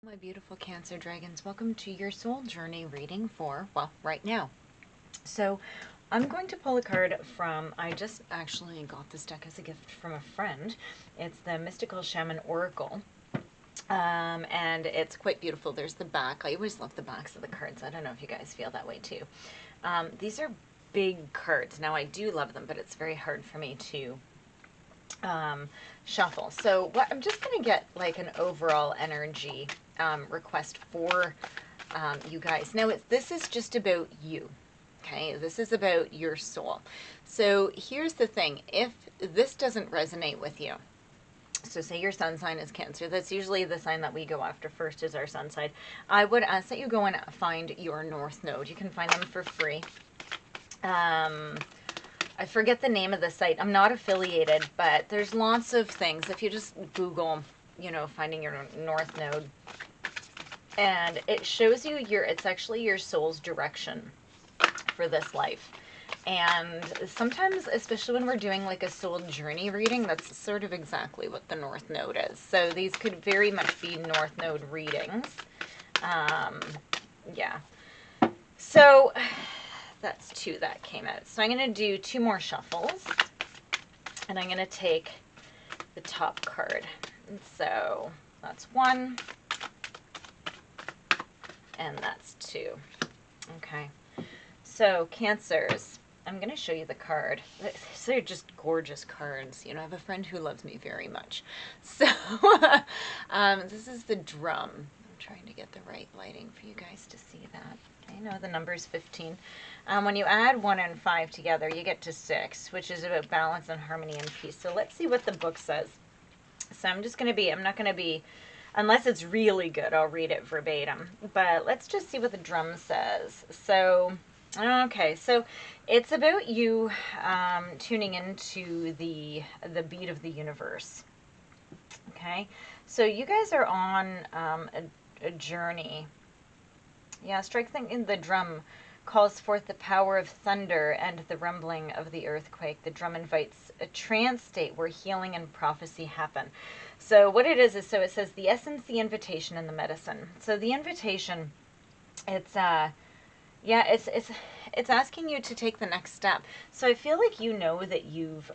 My beautiful Cancer Dragons, welcome to your soul journey reading for, well, right now. So I'm going to pull a card from, I just actually got this deck as a gift from a friend. It's the Mystical Shaman Oracle. And it's quite beautiful. There's the back. I always love the backs of the cards. I don't know if you guys feel that way too. These are big cards. Now I do love them, but it's very hard for me to shuffle. So what I'm just going to get like an overall energy request for you guys. Now this is just about you. Okay, this is about your soul. So here's the thing. If this doesn't resonate with you, so say your sun sign is Cancer, that's usually the sign that we go after first is our sun sign. I would ask that you go and find your North Node. You can find them for free. I forget the name of the site. I'm not affiliated, but there's lots of things. If you just Google, you know, finding your North Node, and it shows you it's actually your soul's direction for this life. And sometimes, especially when we're doing like a soul journey reading, that's sort of exactly what the North Node is. So these could very much be North Node readings. Yeah. So that's two that came out. So I'm going to do two more shuffles, and I'm going to take the top card. And so that's one, and that's two. Okay. So Cancers, I'm going to show you the card. They're just gorgeous cards. You know, I have a friend who loves me very much. So this is the drum. I'm trying to get the right lighting for you guys to see that. I know the number is 15. When you add 1 and 5 together, you get to 6, which is about balance and harmony and peace. So let's see what the book says. So I'm not going to be, unless it's really good, I'll read it verbatim. But let's just see what the drum says. So, okay, so it's about you tuning into the beat of the universe. Okay, so you guys are on a journey. Yeah, striking in the drum calls forth the power of thunder and the rumbling of the earthquake. The drum invites a trance state where healing and prophecy happen. So what it is so it says the essence, the invitation, and the medicine. So the invitation, it's it's asking you to take the next step. So I feel like you know that you've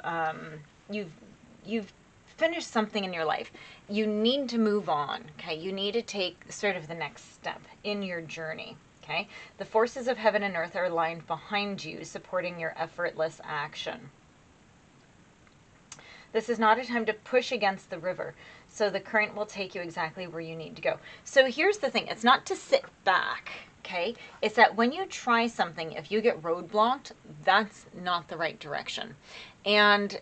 finished something in your life. You need to move on. Okay, you need to take sort of the next step in your journey. Okay, the forces of heaven and earth are aligned behind you, supporting your effortless action. This is not a time to push against the river, so the current will take you exactly where you need to go. So here's the thing, it's not to sit back, okay? It's that when you try something, if you get roadblocked, that's not the right direction. And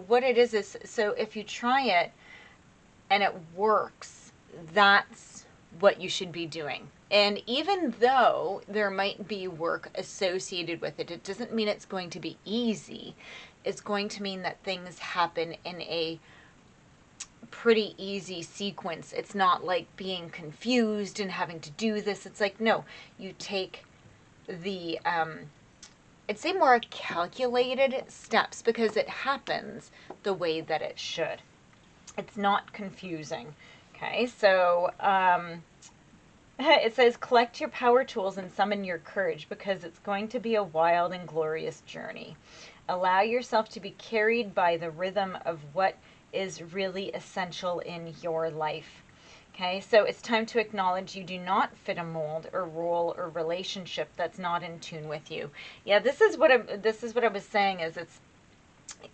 what it is so if you try it and it works, that's what you should be doing. And even though there might be work associated with it, it doesn't mean it's going to be easy. It's going to mean that things happen in a pretty easy sequence. It's not like being confused and having to do this. It's like, no, you take the, I'd say more calculated steps because it happens the way that it should. It's not confusing. Okay, so it says, collect your power tools and summon your courage because it's going to be a wild and glorious journey. Allow yourself to be carried by the rhythm of what is really essential in your life. Okay, so it's time to acknowledge you do not fit a mold or role or relationship that's not in tune with you. Yeah, this is what I was saying is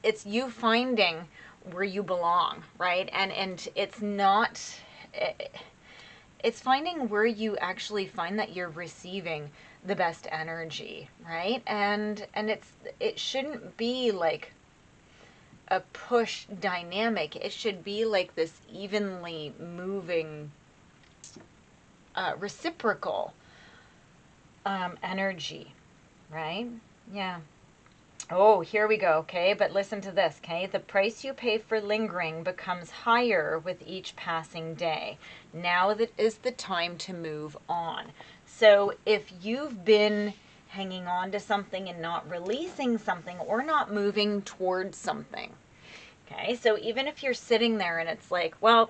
it's you finding where you belong, right? And it's not... It's finding where you actually find that you're receiving the best energy, right? And it shouldn't be like a push dynamic. It should be like this evenly moving, reciprocal energy, right? Yeah. Oh, here we go, okay? But listen to this, okay? The price you pay for lingering becomes higher with each passing day. Now that is the time to move on. So if you've been hanging on to something and not releasing something or not moving towards something, okay? So even if you're sitting there and it's like, well,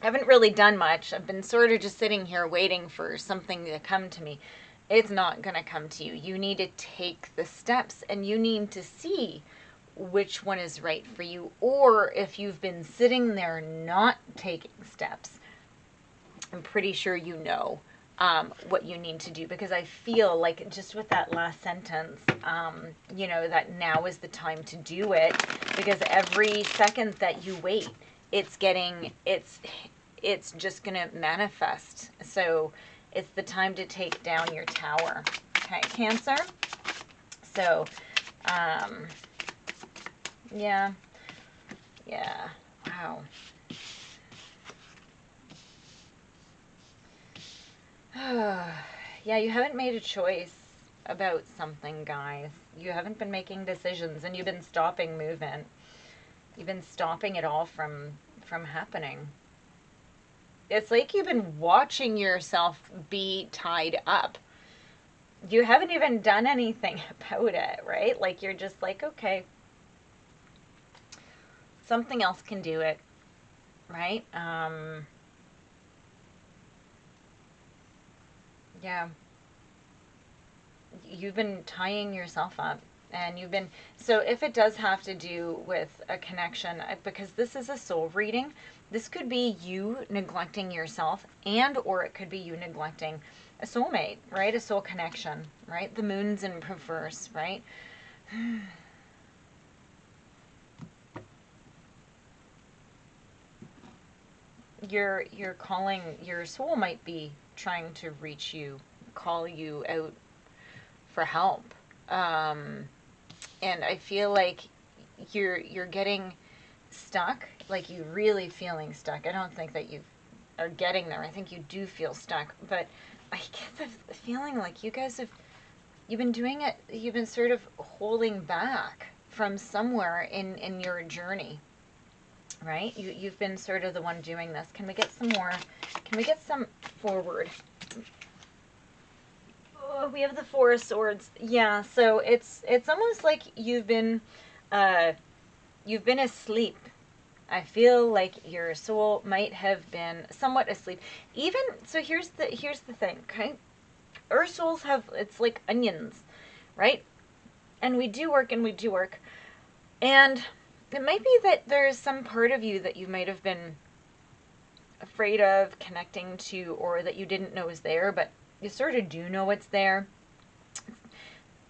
I haven't really done much. I've been sort of just sitting here waiting for something to come to me. It's not going to come to you. You need to take the steps, and you need to see which one is right for you. Or if you've been sitting there not taking steps, I'm pretty sure you know what you need to do, because I feel like just with that last sentence, you know, that now is the time to do it, because every second that you wait, it's just going to manifest. So it's the time to take down your tower. Okay, Cancer. So, yeah, wow. Yeah, you haven't made a choice about something, guys. You haven't been making decisions, and you've been stopping movement. You've been stopping it all from happening. It's like you've been watching yourself be tied up. You haven't even done anything about it, right? Like, you're just like, okay, something else can do it, right? Yeah. You've been tying yourself up, and you've been, so if it does have to do with a connection, because this is a soul reading, this could be you neglecting yourself, and or it could be you neglecting a soulmate, right? A soul connection, right? The moon's in reverse, right? You're calling, your soul might be trying to reach you, call you out for help. And I feel like you're getting stuck, like you really feeling stuck. I don't think that you are getting there. I think you do feel stuck, but I get the feeling like you guys have, you've been doing it, you've been sort of holding back from somewhere in your journey, right? You've been sort of the one doing this. Can we get some more? Can we get some forward? Oh, we have the Four of Swords. Yeah, so it's almost like you've been asleep. I feel like your soul might have been somewhat asleep. Even so, here's the thing, okay? Our souls have, it's like onions, right? And we do work, and we do work. And it might be that there's some part of you that you might have been afraid of connecting to, or that you didn't know was there, but you sort of do know it's there.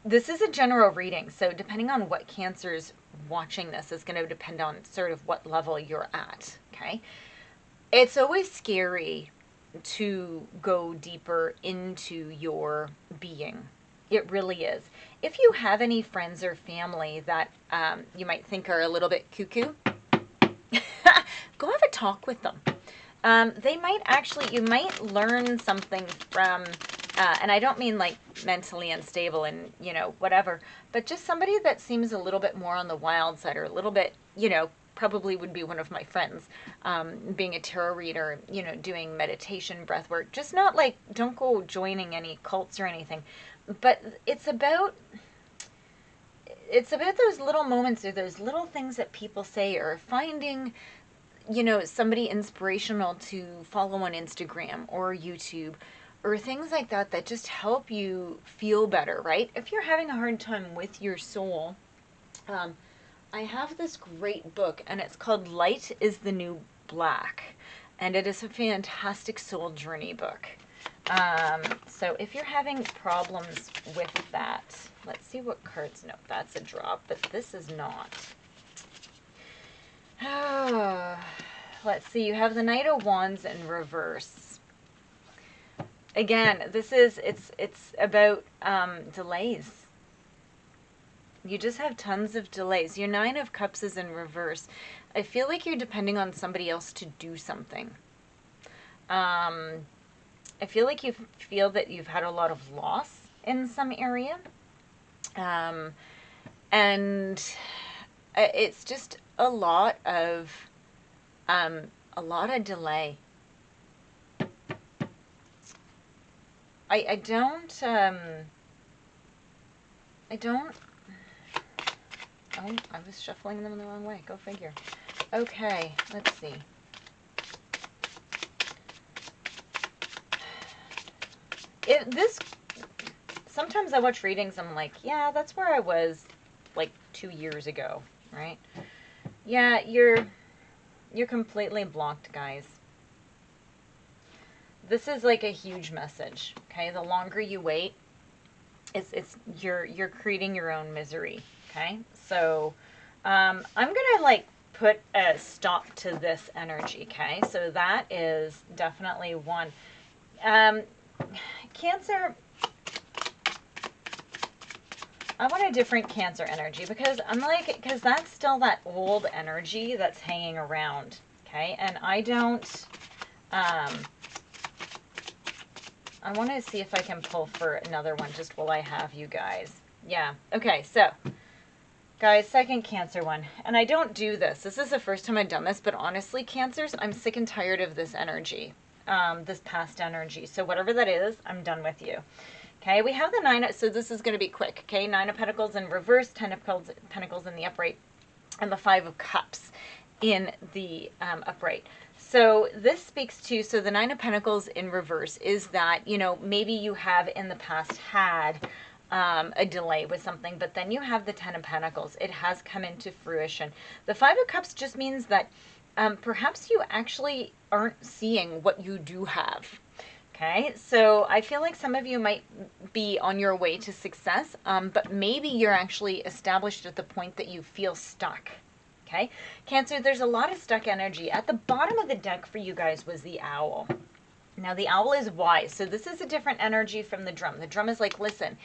This is a general reading, so depending on what Cancer's watching this is going to depend on sort of what level you're at, okay? It's always scary to go deeper into your being. It really is. If you have any friends or family that you might think are a little bit cuckoo, go have a talk with them. They might actually, you might learn something from, and I don't mean like mentally unstable and, you know, whatever, but just somebody that seems a little bit more on the wild side, or a little bit, you know, probably would be one of my friends, being a tarot reader, you know, doing meditation, breath work, just not like, don't go joining any cults or anything, but it's about those little moments, or those little things that people say, or finding, you know, somebody inspirational to follow on Instagram or YouTube, or things like that, that just help you feel better, right? If you're having a hard time with your soul, I have this great book, and it's called Light is the New Black, and it is a fantastic soul journey book. So if you're having problems with that, let's see what cards. No, that's a drop, but this is not. Let's see, you have the Knight of Wands in reverse. Again, this is, it's about delays. You just have tons of delays. Your Nine of Cups is in reverse. I feel like you're depending on somebody else to do something. I feel like you feel that you've had a lot of loss in some area. And it's just a lot of delay. I don't, oh, I was shuffling them the wrong way. Go figure. Okay, let's see. sometimes I watch readings, I'm like, yeah, that's where I was like 2 years ago, right? Yeah, you're completely blocked, guys. This is like a huge message, okay? The longer you wait, you're creating your own misery, okay? So I'm gonna like put a stop to this energy, okay? So that is definitely one. Cancer, I want a different Cancer energy, because I'm like, because that's still that old energy that's hanging around, okay? And I don't, I want to see if I can pull for another one just while I have you guys. Yeah, okay, so, guys, second Cancer one. And I don't do this. This is the first time I've done this, but honestly, Cancers, I'm sick and tired of this energy, this past energy. So whatever that is, I'm done with you. Okay, we have the 9, so this is going to be quick, okay? 9 of Pentacles in reverse, 10 of Pentacles in the upright, and the 5 of Cups in the upright. So this speaks to, so the 9 of Pentacles in reverse is that, you know, maybe you have in the past had a delay with something, but then you have the 10 of Pentacles. It has come into fruition. The 5 of Cups just means that perhaps you actually aren't seeing what you do have. Okay, so I feel like some of you might be on your way to success, but maybe you're actually established at the point that you feel stuck. Okay, Cancer, there's a lot of stuck energy. At the bottom of the deck for you guys was the owl. Now the owl is wise, so this is a different energy from the drum. The drum is like, listen,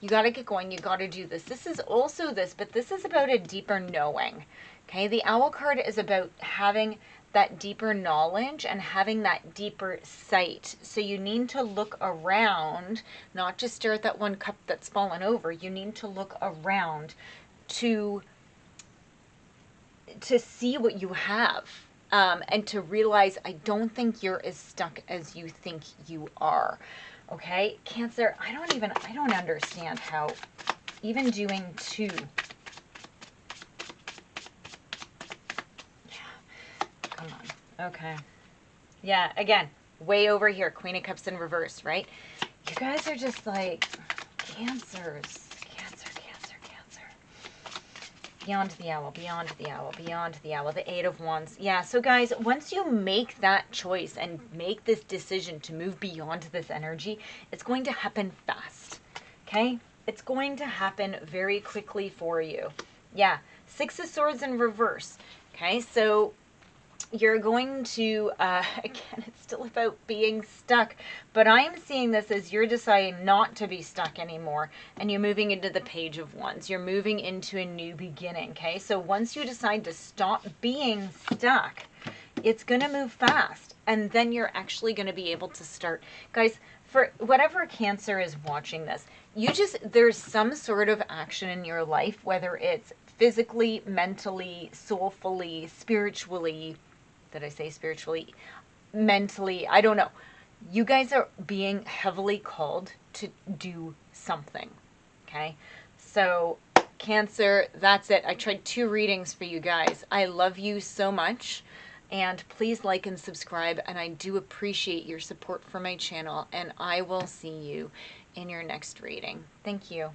you got to get going, you got to do this. This is also this, but this is about a deeper knowing. Okay, the owl card is about having that deeper knowledge and having that deeper sight. So you need to look around, not just stare at that one cup that's fallen over. You need to look around to see what you have, and to realize I don't think you're as stuck as you think you are. Okay, Cancer, I don't understand how even doing 2. Come on. Okay. Yeah, again, way over here. Queen of Cups in reverse, right? You guys are just like Cancers. Cancer, Cancer, Cancer. Beyond the owl, beyond the owl, beyond the owl. The 8 of Wands. Yeah, so guys, once you make that choice and make this decision to move beyond this energy, it's going to happen fast. Okay? It's going to happen very quickly for you. Yeah. 6 of Swords in reverse. Okay, so you're going to, again, it's still about being stuck, but I am seeing this as you're deciding not to be stuck anymore, and you're moving into the Page of Wands. You're moving into a new beginning, okay? So once you decide to stop being stuck, it's going to move fast, and then you're actually going to be able to start. Guys, for whatever Cancer is watching this, there's some sort of action in your life, whether it's physically, mentally, soulfully, spiritually. Did I say spiritually? Mentally? I don't know. You guys are being heavily called to do something. Okay? So, Cancer, that's it. I tried 2 readings for you guys. I love you so much. And please like and subscribe. And I do appreciate your support for my channel. And I will see you in your next reading. Thank you.